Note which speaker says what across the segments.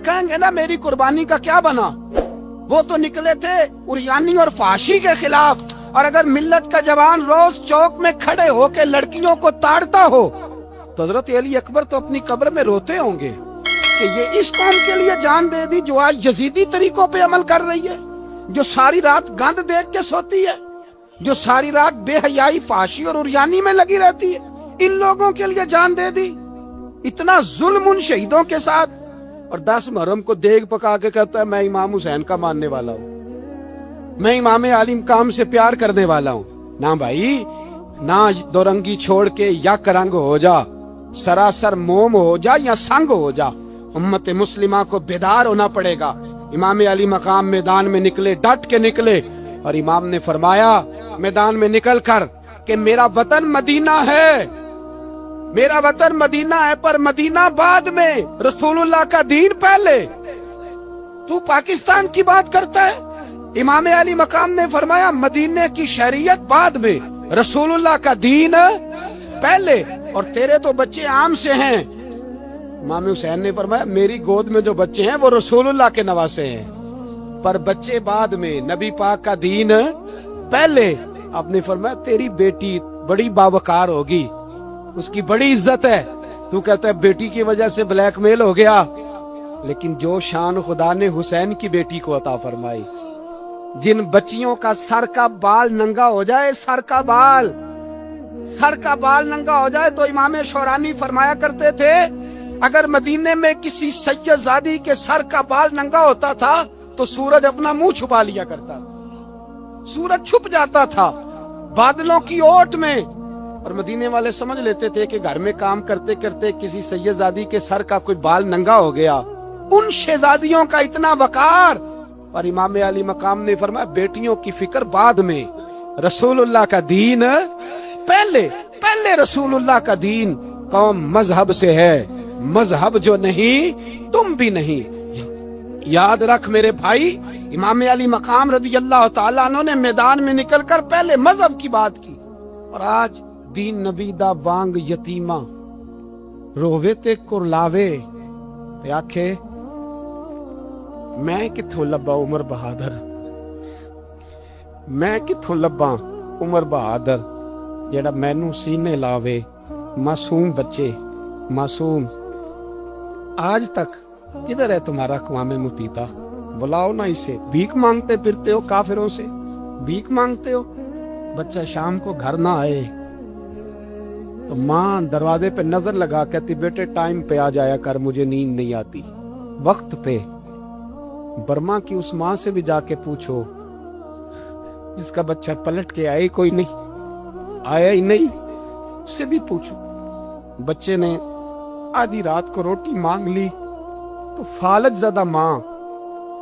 Speaker 1: कहेंगे ना मेरी कुर्बानी का क्या बना। वो तो निकले थे उरियानी और फाशी के खिलाफ, और अगर मिल्लत का जवान रोज चौक में खड़े होकर लड़कियों को ताड़ता हो तो हजरत अली अकबर तो अपनी कब्र में रोते होंगे कि ये इस कौम के लिए जान दे दी जो आज यजीदी तरीकों पे अमल कर रही है, जो सारी रात गंद देख के सोती है, जो सारी रात बेहयाई फाशी और उरियानी में लगी रहती है। इन लोगों के लिए जान दे दी, इतना जुल्म उन शहीदों के साथ। और 10 मुहर्रम को देग पका के कहता है मैं इमाम हुसैन का मानने वाला हूँ, मैं इमाम आली मकाम से प्यार करने वाला हूँ। ना भाई ना, दोरंगी छोड़ के यक रंग हो जा, सरासर मोम हो जा या संग हो जा। उम्मत मुस्लिमा को बेदार होना पड़ेगा। इमाम अली मकाम मैदान में निकले, डट के निकले, और इमाम ने फरमाया मैदान में निकल कर कि मेरा वतन मदीना है, मेरा वतन मदीना है, पर मदीना बाद में, रसूलुल्लाह का दीन पहले। तू पाकिस्तान की बात करता है। इमाम अली मकाम ने फरमाया मदीने की शरीयत बाद में, रसूलुल्लाह का दीन पहले, और तेरे तो बच्चे आम से हैं। इमाम हुसैन ने फरमाया मेरी गोद में जो बच्चे हैं वो रसूलुल्लाह के नवासे हैं, पर बच्चे बाद में, नबी पाक का दीन पहले। आपने फरमाया तेरी बेटी बड़ी बावकार होगी, उसकी बड़ी इज्जत है। तू कहता है बेटी की वजह से ब्लैकमेल हो गया, लेकिन जो शान खुदा ने हुसैन की बेटी को अता फरमाई, जिन बच्चियों का सर का बाल नंगा हो जाए, सर का बाल नंगा हो जाए, तो इमाम शौरानी फरमाया करते थे अगर मदीने में किसी सैयदजादी के सर का बाल नंगा होता था तो सूरज अपना मुंह छुपा लिया करता, सूरज छुप जाता था बादलों की ओट में। और मदीने वाले समझ लेते थे कि घर में काम करते करते किसी सैयदजादी के सर का कोई बाल नंगा हो गया। उन शहजादियों का इतना वकार। और इमाम अली मकाम ने फरमाया बेटियों की फिक्र बाद में, रसूलुल्लाह का दीन पहले, पहले रसूलुल्लाह का दीन। कौम मजहब से है, मजहब जो नहीं तुम भी नहीं। याद रख मेरे भाई, इमाम अली मकाम रज़ी अल्लाह ताला अन्हु ने मैदान में निकलकर पहले मजहब की बात की। और आज दीन नबी दा वांग यतीमा रोवे ते कुरलावे ते आखे मैं किथों लब्बा उमर बहादुर, मैं किथों लब्बा उमर बहादुर जेड़ा मैनू सीने लावे। मासूम बच्चे, मासूम। आज तक किधर है तुम्हारा अक़वाम मुतीता? बुलाओ ना इसे। भीख मांगते फिरते हो, काफिरों से भीख मांगते हो। बच्चा शाम को घर ना आए तो माँ दरवाजे पे नजर लगा कहती बेटे टाइम पे आ जाया कर, मुझे नींद नहीं आती। वक्त पे। बर्मा की उस माँ से भी जाके पूछो जिसका बच्चा पलट के आए कोई नहीं, आया ही नहीं, उससे भी पूछो। बच्चे ने आधी रात को रोटी मांग ली तो फालज ज़्यादा माँ,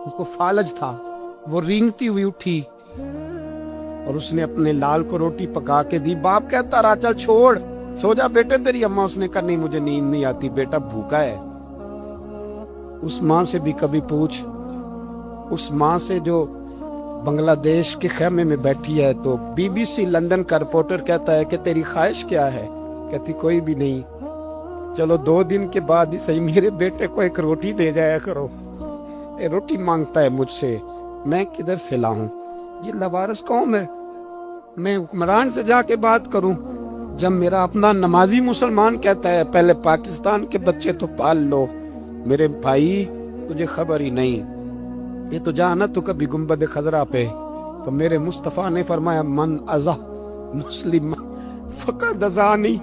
Speaker 1: उसको फालज था, वो रेंगती हुई उठी और उसने अपने लाल को रोटी पका के दी। बाप कहता रहा चल छोड़, सो जा बेटे तेरी अम्मा। उसने कहा नहीं मुझे नींद नहीं आती, बेटा भूखा है। उस माँ से भी कभी पूछ, उस माँ से जो बांग्लादेश के खेमे में बैठी है। तो BBC लंदन का रिपोर्टर कहता है कि तेरी ख्वाहिश क्या है? कहती कोई भी नहीं, चलो 2 दिन के बाद ही सही मेरे बेटे को एक रोटी दे जाया करो। ये रोटी मांगता है मुझसे, मैं किधर से लाऊं? ये लवारिस कौन है? मैं हुक्मरान से जाके बात करूं? जब मेरा अपना नमाजी मुसलमान कहता है पहले पाकिस्तान के बच्चे तो पाल लो। मेरे भाई तुझे खबर ही नहीं, ये तो जाना तो कभी गुंबद खजरा पे। तो मेरे मुस्तफ़ा ने फरमाया मन अज़ा मुस्लिम फ़क़द अज़ानी,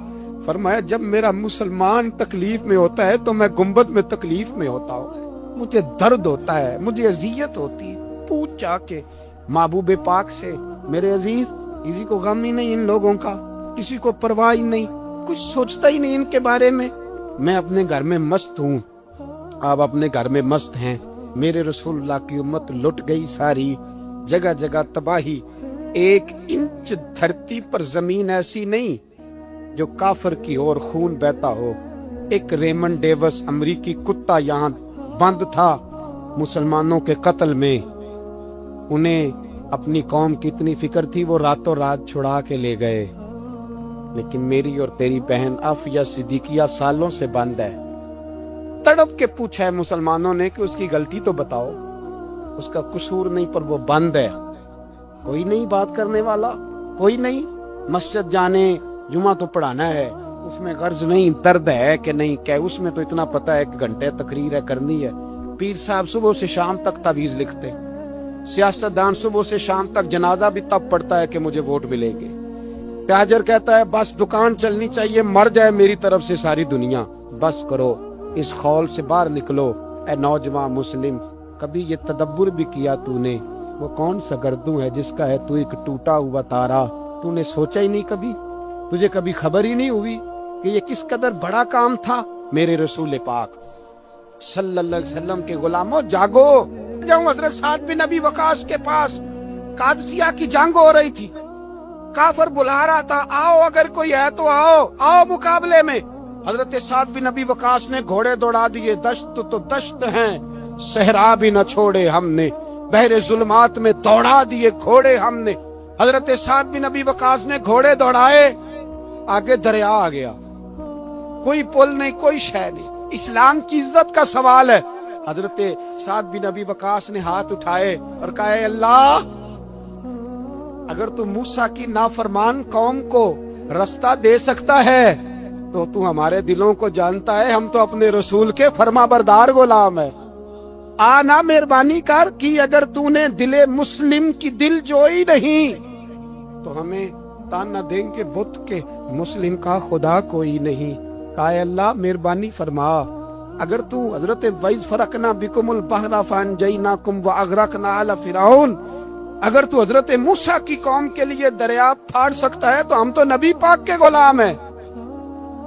Speaker 1: फरमाया जब मेरा मुसलमान तकलीफ में होता है तो मैं गुंबद में तकलीफ में होता हूँ। मुझे दर्द होता है, मुझे अजियत होती है। पूछ जाके महबूब पाक से, मेरे अजीज किसी को गम ही नहीं इन लोगों का, किसी को परवाह ही नहीं, कुछ सोचता ही नहीं इनके बारे में। मैं अपने घर में मस्त हूँ, आप अपने घर में मस्त हैं। मेरे रसूलुल्लाह की उम्मत लुट गई सारी, जगह जगह तबाही। 1 इंच धरती पर जमीन ऐसी नहीं जो काफिर की ओर खून बहता हो। एक रेमंड डेविस अमरीकी कुत्ता यहाँ बंद था मुसलमानों के कत्ल में। उन्हें अपनी कौम की इतनी फिक्र थी, वो रातों रात छुड़ा के ले गए। लेकिन मेरी और तेरी बहन आफिया सिद्दीकिया सालों से बंद है, तड़प के पूछा है मुसलमानों ने कि उसकी गलती तो बताओ, उसका कसूर नहीं पर वो बंद है, कोई नहीं बात करने वाला, कोई नहीं, मस्जिद जाने जुमा तो पढ़ाना है, उसमें गर्ज नहीं, दर्द है कि नहीं, क्या उसमें तो इतना पता है कि घंटे तकरीर है करनी है। पीर साहब सुबह से शाम तक तावीज लिखते, सियासतदान सुबह से शाम तक जनाजा भी तब पड़ता है कि मुझे वोट मिलेंगे। प्याजर कहता है बस दुकान चलनी चाहिए, मर जाए मेरी तरफ से सारी दुनिया, बस करो, इस खौल से बाहर निकलो। ए नौजवान मुस्लिम, कभी ये तदब्बर भी किया तूने, वो कौन सा गर्दू है जिसका है तू एक टूटा हुआ तारा? तूने सोचा ही नहीं कभी, तुझे कभी खबर ही नहीं हुई कि ये किस कदर बड़ा काम था? मेरे रसूल पाक सल्लल्लाहु अलैहि वसल्लम के गुलामों जागो। जाऊं हजरत साद बिन नबी वकास के पास, कादसिया की जंग हो रही थी, काफर बुला रहा था, आओ अगर कोई है तो आओ, आओ मुकाबले में। हजरत साद बिन नबी वकास ने घोड़े दौड़ा दिए, दश्त तो दश्त हैं, सहरा भी न छोड़े हमने, बहरे जुल्मात में दौड़ा दिए घोड़े हमने। हजरत साद बिन नबी वकास ने घोड़े दौड़ाए, आगे दरिया आ गया, कोई पुल नहीं, कोई शय नहीं, इस्लाम की इज्जत का सवाल है। हजरत साद बिन नबी वकास ने हाथ उठाए और कहा, अल्लाह अगर तू मूसा की नाफरमान कौम को रास्ता दे सकता है तो तू हमारे दिलों को जानता है, हम तो अपने रसूल के फरमाबरदार गुलाम है। आना मेहरबानी कर कि अगर तूने दिले मुस्लिम की दिल जोई नहीं तो हमें ताना देंगे बुत के मुस्लिम का खुदा कोई नहीं। कहा अल्लाह मेहरबानी फरमा, अगर तू हजरत वैज फरकना बिकुमुल बहरा फअनजयनाकुम व अगरकना आला फिरौन, अगर तू हजरत मूसा की कौम के लिए दरिया फाड़ सकता है तो हम तो नबी पाक के गुलाम हैं।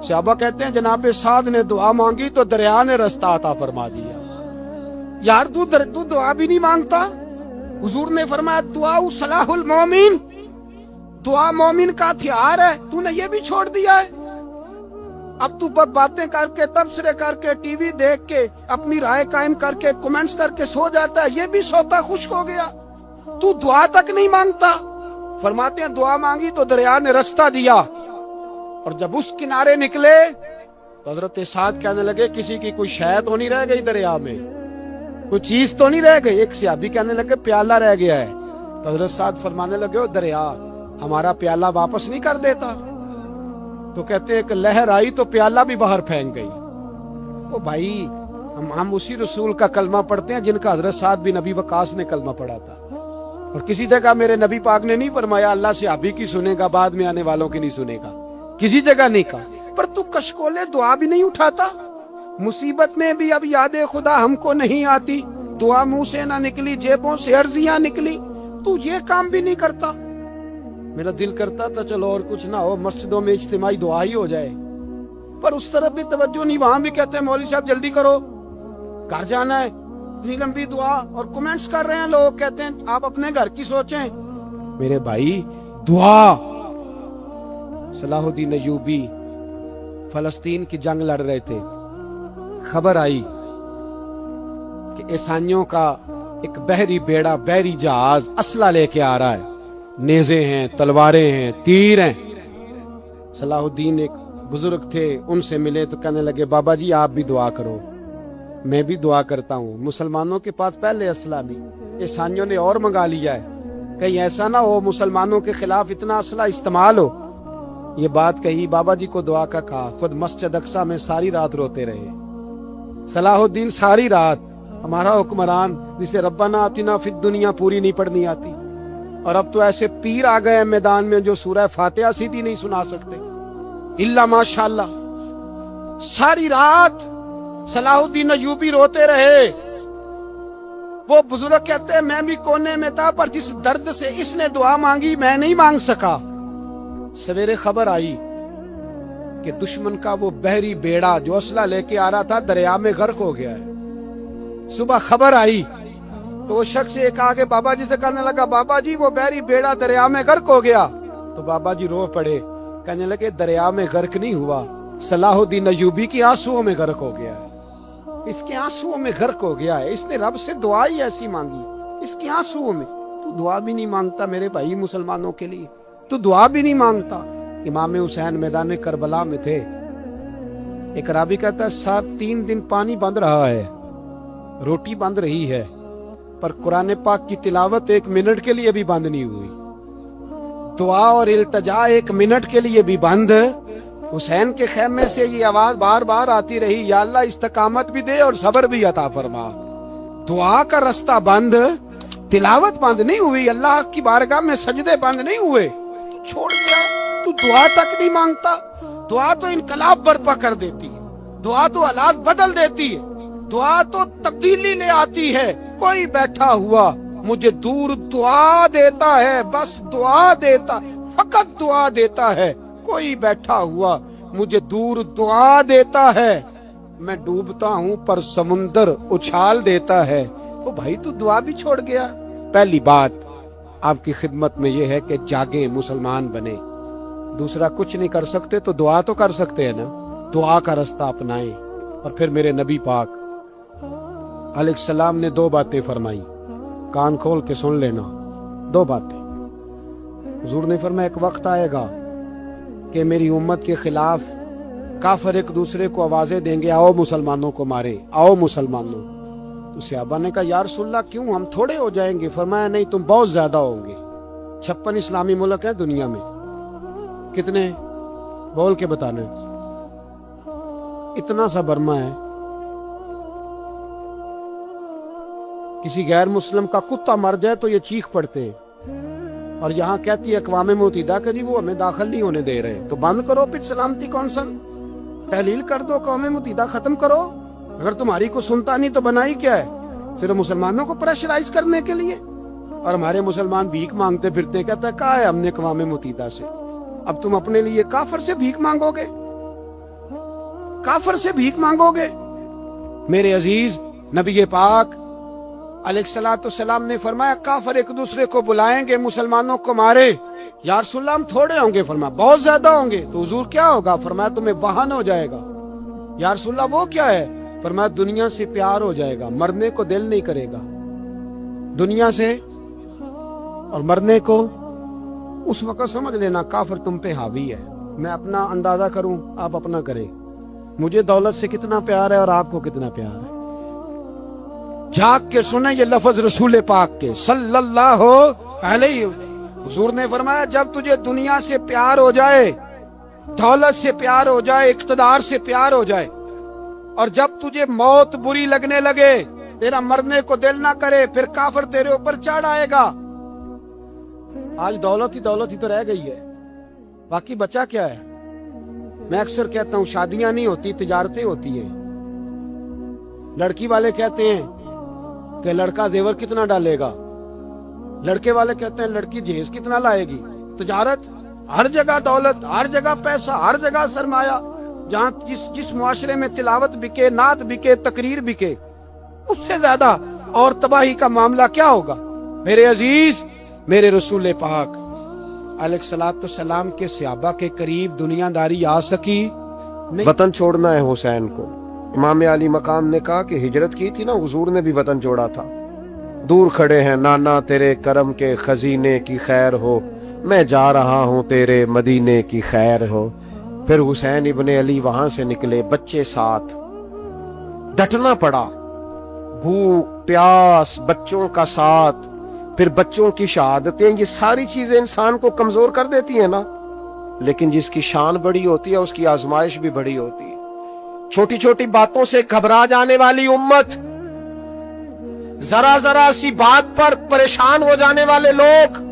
Speaker 1: सहाबा कहते हैं जनाब साद ने दुआ मांगी तो दरिया ने रास्ता अता फरमा दिया। यार तू दुआ भी नहीं मांगता? हुजूर ने फरमाया दुआ सलाहुल मोमिन, दुआ मोमिन का हथियार है, तूने ये भी छोड़ दिया है। अब तू बस बातें करके, तबसरे करके, टीवी देख के, अपनी राय कायम करके, कमेंट्स करके सो जाता है, ये भी सोता खुश्क हो गया, तू दुआ तक नहीं मांगता। फरमाते हैं दुआ मांगी तो दरिया ने रास्ता दिया, और जब उस किनारे निकले तो हजरत साद कहने लगे किसी की कोई शय तो नहीं रह गई दरिया में, कोई चीज तो नहीं रह गई। एक सहाबी कहने लगे प्याला रह गया है, तो हजरत साद फरमाने लगे ओ दरिया हमारा प्याला वापस नहीं कर देता? तो कहते एक लहर आई तो प्याला भी बाहर फेंक गई। ओ भाई हम उसी रसूल का कलमा पढ़ते हैं जिनका हजरत साद बिन नबी वकास ने कलमा पढ़ा था, और किसी जगह मेरे नबी पाक ने नहीं फरमाया अल्लाह से सहाबी की सुनेगा, बाद में आने वालों की नहीं सुनेगा, किसी जगह नहीं कहा। पर तू कशकोले दुआ भी नहीं उठाता, मुसीबत में भी अब याद खुदा हमको नहीं आती, दुआ मुंह से ना निकली, जेबों से अर्जियां निकली, तू ये काम भी नहीं करता। मेरा दिल करता था चलो और कुछ ना हो, मस्जिदों में इज्तिमाई दुआ ही हो जाए, पर उस तरफ भी तवज्जो नहीं। वहां भी कहते हैं मौलवी साहब जल्दी करो, घर जाना है, इतनी लंबी दुआ, और कमेंट्स कर रहे हैं लोग, कहते हैं आप अपने घर की सोचें। मेरे भाई दुआ, सलाहुद्दीन अय्यूबी फलस्तीन की जंग लड़ रहे थे, खबर आई कि ईसाइयों का एक बहरी बेड़ा, बहरी जहाज असला लेके आ रहा है, नेज़े हैं, तलवारें हैं, तीर हैं। सलाहुद्दीन एक बुजुर्ग थे, उनसे मिले तो कहने लगे बाबा जी आप भी दुआ करो। मैं भी दुआ करता हूँ, मुसलमानों के पास पहले असला नहीं, ईसाइयों ने और मंगा लिया है, कहीं ऐसा ना हो मुसलमानों के खिलाफ इतना असला इस्तेमाल हो। ये बात कही, बाबा जी को दुआ का कहा, खुद मस्जिद अक्सा में सारी रात रोते रहे। सलाहुद्दीन सारी रात, हमारा हुक्मरान जिसे रब्बाना आतिना फिद दुनिया पूरी नहीं पढ़नी आती, और अब तो ऐसे पीर आ गए मैदान में जो सूरह फातिहा सीधी नहीं सुना सकते, इल्ला माशाअल्लाह। सारी रात सलाहुद्दीन अय्यूबी रोते रहे। वो बुजुर्ग कहते हैं मैं भी कोने में था, पर जिस दर्द से इसने दुआ मांगी मैं नहीं मांग सका। सवेरे खबर आई कि दुश्मन का वो बहरी बेड़ा जो असला लेके आ रहा था दरिया में गर्क हो गया है। सुबह खबर आई तो वो शख्स एक आगे बाबा जी से कहने लगा बाबा जी वो बहरी बेड़ा दरिया में गर्क हो गया। तो बाबा जी रो पड़े, कहने लगे दरिया में गर्क नहीं हुआ, सलाहुद्दीन अय्यूबी की आंसुओं में गर्क हो गया है, इसके आंसुओं में गर्क हो गया है, इसने रब से दुआ ही ऐसी मांगी, इसके आंसुओं में। तू दुआ भी नहीं मांगता मेरे भाई मुसलमानों के लिए, तू दुआ भी नहीं मांगता। इमाम हुसैन मैदान करबला में थे, ایک راوی کہتا ہے 3 دن پانی بند رہا ہے، روٹی بند رہی ہے، پر قرآن پاک کی تلاوت 1 منٹ کے لیے بھی بند نہیں ہوئی، دعا اور التجا 1 منٹ کے لیے بھی بند۔ حسین کے خیمے سے یہ آواز بار بار آتی رہی، یا اللہ استقامت بھی دے اور صبر بھی عطا فرما۔ دعا کا رستہ بند، تلاوت بند نہیں ہوئی، اللہ کی بارگاہ میں سجدے بند نہیں ہوئے، تو چھوڑ گیا، تو دعا تک نہیں مانگتا۔ دعا تو انقلاب برپا کر دیتی ہے، دعا تو حالات بدل دیتی ہے، دعا تو تبدیلی لے آتی ہے۔ کوئی بیٹھا ہوا مجھے دور دعا دیتا ہے، بس دعا دیتا، فقط دعا دیتا ہے۔ کوئی بیٹھا ہوا مجھے دور دعا دیتا ہے، میں ڈوبتا ہوں پر سمندر اچھال دیتا ہے۔ او بھائی تو دعا بھی چھوڑ گیا۔ پہلی بات آپ کی خدمت میں یہ ہے کہ جاگیں، مسلمان بنے۔ دوسرا کچھ نہیں کر سکتے تو دعا تو کر سکتے ہیں نا، دعا کا رستہ اپنائیں۔ اور پھر میرے نبی پاک علیہ السلام نے 2 باتیں فرمائی، کان کھول کے سن لینا، 2 باتیں۔ حضور نے فرمایا ایک وقت آئے گا کہ میری امت کے خلاف کافر ایک دوسرے کو آوازیں دیں گے، آؤ مسلمانوں کو مارے، آؤ مسلمانوں۔ تو صحابہ نے کہا یا رسول اللہ کیوں، ہم تھوڑے ہو جائیں گے؟ فرمایا نہیں، تم بہت زیادہ ہوں گے۔ 56 اسلامی ملک ہیں دنیا میں، کتنے بول کے بتانے؟ اتنا سا برما ہے، کسی غیر مسلم کا کتا مر جائے تو یہ چیخ پڑتے ہیں، اور یہاں کہتی ہے اقوام متحدہ کہ جی وہ ہمیں داخل نہیں ہونے دے رہے، تو بند کرو پھر سلامتی کونسل، تحلیل کر دو، اقوام متحدہ ختم کرو۔ اگر تمہاری کو سنتا نہیں تو بنائی کیا ہے؟ صرف مسلمانوں کو پریشرائز کرنے کے لیے؟ اور ہمارے مسلمان بھیک مانگتے پھرتے، کہتا ہے کہا ہے ہم نے اقوام متحدہ سے، اب تم اپنے لیے کافر سے بھیک مانگو گے، کافر سے بھیک مانگو گے؟ میرے عزیز نبی پاک علیہ الصلوۃ والسلام نے فرمایا کافر ایک دوسرے کو بلائیں گے مسلمانوں کو مارے۔ یا رسول اللہ ہم تھوڑے ہوں گے، فرمایا بہت زیادہ ہوں گے۔ تو حضور کیا ہوگا؟ فرمایا تمہیں وہن ہو جائے گا۔ یا رسول اللہ وہ کیا ہے؟ فرمایا دنیا سے پیار ہو جائے گا، مرنے کو دل نہیں کرے گا دنیا سے، اور مرنے کو اس وقت سمجھ لینا کافر تم پہ حاوی ہے۔ میں اپنا اندازہ کروں، آپ اپنا کریں، مجھے دولت سے کتنا پیار ہے اور آپ کو کتنا پیار ہے۔ جھاگ کے سنیں یہ لفظ رسول پاک کے صلی اللہ علیہ وسلم۔ حضور نے فرمایا جب تجھے دنیا سے پیار ہو جائے، دولت سے پیار ہو جائے، اقتدار سے پیار ہو جائے، اور جب تجھے موت بری لگنے لگے، تیرا مرنے کو دل نہ کرے، پھر کافر تیرے اوپر چڑھ آئے گا۔ آج دولت ہی تو رہ گئی ہے، باقی بچا کیا ہے؟ میں اکثر کہتا ہوں شادیاں نہیں ہوتی، تجارتیں ہوتی ہیں۔ لڑکی والے کہتے ہیں کہ لڑکا زیور کتنا ڈالے گا، لڑکے والے کہتے ہیں لڑکی جہیز کتنا لائے گی۔ تجارت، ہر جگہ دولت، ہر جگہ پیسہ، ہر جگہ سرمایہ۔ جہاں جس معاشرے میں تلاوت بکے، نعت بکے، تقریر بکے، اس سے زیادہ اور تباہی کا معاملہ کیا ہوگا؟ میرے عزیز، میرے رسول پاک علیہ الصلوۃ والسلام کے صحابہ کے قریب دنیا داری آ سکی نہیں۔ وطن چھوڑنا ہے حسین کو۔ امام علی مقام نے کہا کہ ہجرت کی تھی نا، حضور نے بھی وطن چھوڑا تھا۔ دور کھڑے ہیں نانا تیرے کرم کے خزینے کی خیر ہو، میں جا رہا ہوں تیرے مدینے کی خیر ہو۔ پھر حسین ابن علی وہاں سے نکلے، بچے ساتھ، ڈٹنا پڑا، بھوک پیاس، بچوں کا ساتھ، پھر بچوں کی شہادتیں، یہ ساری چیزیں انسان کو کمزور کر دیتی ہیں نا، لیکن جس کی شان بڑی ہوتی ہے اس کی آزمائش بھی بڑی ہوتی ہے۔ چھوٹی چھوٹی باتوں سے گھبرا جانے والی امت، ذرا ذرا سی بات پر پریشان ہو جانے والے لوگ،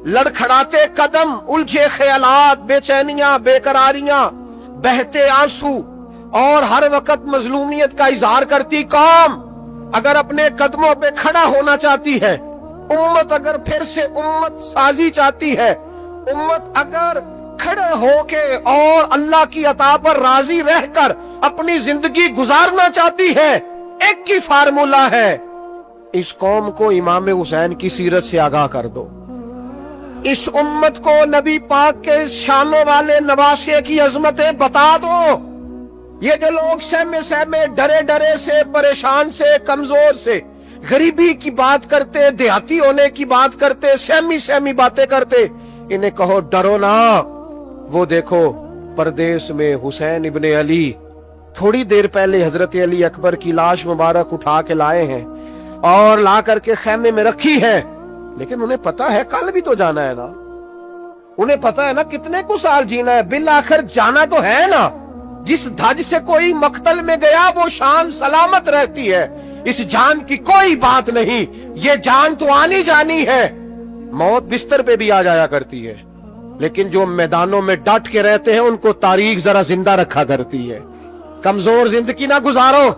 Speaker 1: لڑکھڑاتے قدم، الجھے خیالات، بے چینیاں، بے قراریاں، بہتے آنسو، اور ہر وقت مظلومیت کا اظہار کرتی قوم اگر اپنے قدموں پہ کھڑا ہونا چاہتی ہے، امت اگر پھر سے امت سازی چاہتی ہے، امت اگر کھڑے ہو کے اور اللہ کی عطا پر راضی رہ کر اپنی زندگی گزارنا چاہتی ہے، ایک ہی فارمولہ ہے، اس قوم کو امام حسین کی سیرت سے آگاہ کر دو، اس امت کو نبی پاک کے شانوں والے نواسے کی عظمتیں بتا دو۔ یہ جو لوگ سہمے سہمے، ڈرے ڈرے سے، پریشان سے، کمزور سے، غریبی کی بات کرتے، دیہاتی ہونے کی بات کرتے، سہمی سہمی باتیں کرتے، انہیں کہو ڈرو نا، وہ دیکھو پردیس میں حسین ابن علی
Speaker 2: थोड़ी देर पहले हजरत अली अकबर की लाश मुबारक उठा के लाए हैं और ला करके खेमे में रखी है, लेकिन उन्हें पता है कल भी तो जाना है ना, उन्हें पता है ना कितने को साल जीना है, बिल आखिर जाना तो है ना। जिस धज से कोई मक्तल में गया वो शान सलामत रहती है, इस जान की कोई बात नहीं, ये जान तो आनी जानी है। मौत बिस्तर पे भी आ जाया करती है, लेकिन जो मैदानों में डट के रहते हैं उनको तारीख जरा जिंदा रखा करती है। कमजोर जिंदगी ना गुजारो,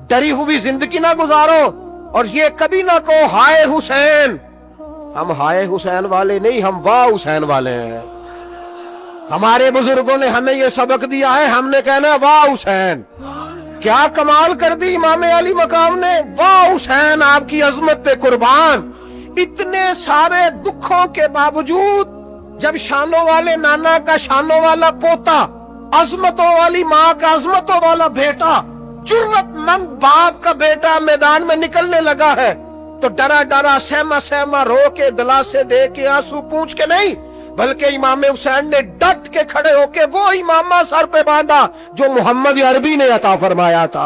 Speaker 2: डरी हुई जिंदगी ना गुजारो, और ये कभी ना कहो हाय हुसैन। हम हाय हुसैन वाले नहीं, हम वाह हुसैन वाले हैं। हमारे बुजुर्गों ने हमें ये सबक दिया है, हमने कहना वाह हुसैन। क्या कमाल कर दी इमाम अली मकाम ने, वाह हुसैन आपकी अजमत पे कुर्बान। इतने सारे दुखों के बावजूद जब शानों वाले नाना का शानों वाला पोता, अजमतों वाली माँ का अजमतों वाला बेटा, जुर्रतमंद बाप का बेटा मैदान में निकलने लगा है, तो डरा डरा सहमा सहमा रो के दिलासे दे के आंसू पूंछ के नहीं, बल्कि इमाम हुसैन ने डट के खड़े होके वो इमामा सर पे बांधा जो मोहम्मद अरबी ने अता फरमाया था,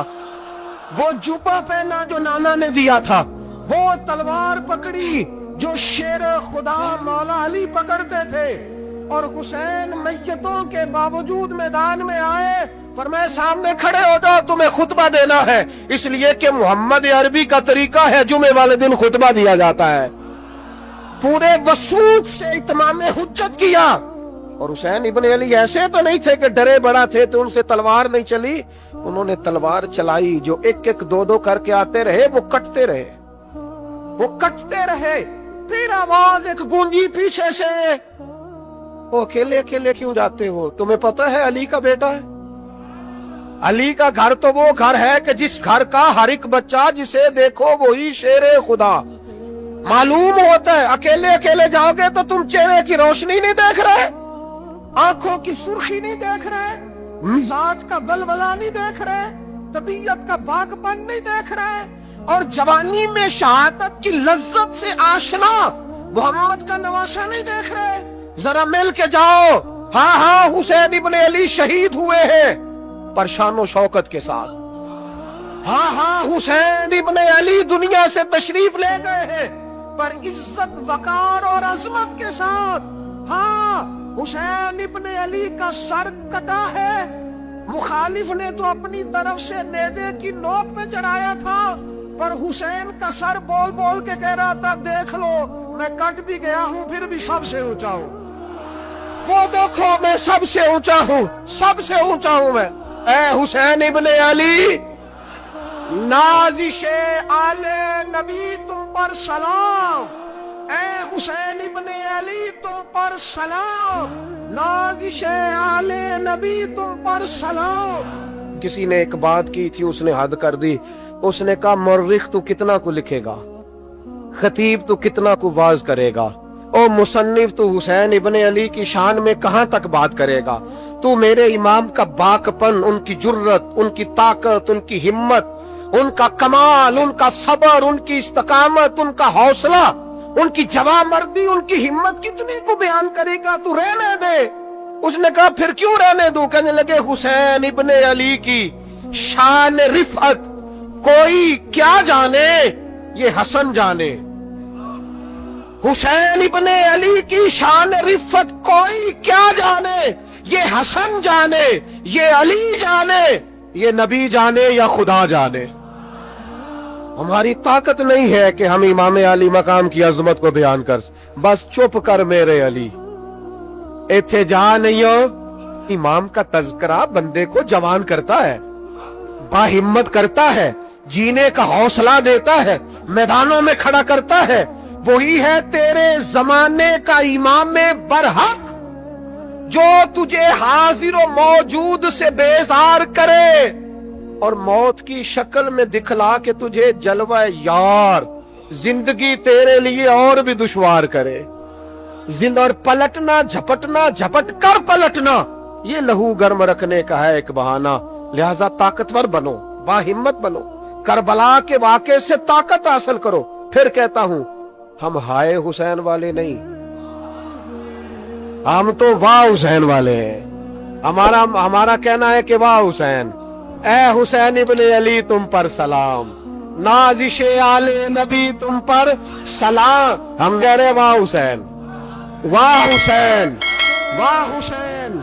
Speaker 2: वो जुब्बा पहना जो नाना ने दिया था, वो तलवार पकड़ी जो शेर खुदा मौला अली पकड़ते थे। और हुसैन मैयतों के बावजूद मैदान में आए, फरमाया सामने खड़े हो जाओ, तुम्हें खुतबा देना है, इसलिए कि मोहम्मद अरबी का तरीका है जुमे वाले दिन खुतबा दिया जाता है। पूरे वसूख से इत्माम हुज्जत किया। और हुसैन इब्न अली ऐसे तो नहीं थे कि डरे बड़ा थे तो उनसे तलवार नहीं चली, उन्होंने तलवार चलाई। जो एक एक दो दो करके आते रहे वो कटते रहे, वो कटते रहे। फिर आवाज एक गूंजी पीछे से, वो अकेले अकेले क्यों जाते हो, तुम्हें पता है अली का बेटा है। अली का घर तो वो घर है कि जिस घर का हर एक बच्चा जिसे देखो वही शेरे खुदा मालूम होता है। अकेले अकेले जाओगे तो तुम चेहरे की रोशनी नहीं देख रहे, आंखों की सुर्खी नहीं देख रहे, मिजाज का बलबला नहीं देख रहे, तबीयत का बागपन नहीं देख रहे, और जवानी में शहादत की लज्जत से आशना मोहम्मद का नवासा नहीं देख रहे। जरा मिल के जाओ, हाँ हाँ हुसैन इब्ने अली शहीद हुए हैं पर शानो शौकत के साथ। हाँ हाँ हुसैन इब्ने अली दुनिया से तशरीफ ले गए हैं पर इज्जत वकार और अजमत के साथ। हाँ हुसैन इब्ने अली का सर कटा है, मुखालिफ ने तो अपनी तरफ से नेज़े की नोक पे चढ़ाया था, पर हुसैन का सर बोल बोल के कह रहा था देख लो मैं कट भी गया हूँ फिर भी सबसे ऊंचा हूँ, वो देखो मैं सबसे ऊंचा हूँ, सबसे ऊंचा हूँ मैं। ऐ हुसैन इब्ने अली, नाज़िशे आले नबी तुम पर सलाम, ऐ हुसैन इब्ने अली तुम पर सलाम, नाज़िशे आले नबी तुम पर सलाम। किसी ने एक बात की थी, उसने हद कर दी। उसने कहा मुर्रिख तू कितना को लिखेगा, खतीब तू कितना को वाज करेगा, ओ मुसन्निफ तू हुसैन इब्ने अली की शान में कहां तक बात करेगा। तू मेरे इमाम का बाकपन, उनकी जुर्रत, उनकी ताकत, उनकी हिम्मत, उनका कमाल, उनका सबर, उनकी इस्तकामत, उनका हौसला, उनकी जवामर्दी, उनकी हिम्मत कितनी को बयान करेगा, तू रहने दे। उसने कहा फिर क्यों रहने दूं। कहने लगे हुसैन इब्ने अली की शान रिफअत कोई क्या जाने, ये हसन जाने। हुसैन इब्ने अली की शान रिफत कोई क्या जाने, ये हसन जाने, ये अली जाने, ये नबी जाने या खुदा जाने। हमारी ताकत नहीं है कि हम इमाम अली मकाम की अजमत को बयान कर, बस चुप कर मेरे अली, इथे जा नहीं हो। इमाम का तज़किरा बंदे को जवान करता है, बाहिम्मत करता है, जीने का हौसला देता है, मैदानों में खड़ा करता है। वही है तेरे जमाने का इमाम बरहक जो तुझे हाजिर व मौजूद से बेजार करे और मौत की शक्ल में दिखला के तुझे जलवा यार जिंदगी तेरे लिए और भी दुश्वार करे। जिंद और पलटना, झपटना, झपट कर पलटना, ये लहू गर्म रखने का है एक बहाना। लिहाजा ताकतवर बनो, बाहिम्मत बनो, करबला के वाक़े से ताकत हासिल करो। फिर कहता हूं हम हाय हुसैन वाले नहीं, हम तो वाह हुसैन वाले हैं। हमारा कहना है कि वाह हुसैन, اے حسین ابن علی تم پر سلام، نازش آل نبی تم پر سلام۔ ہم کہہ رہے واہ حسین، واہ حسین، واہ حسین۔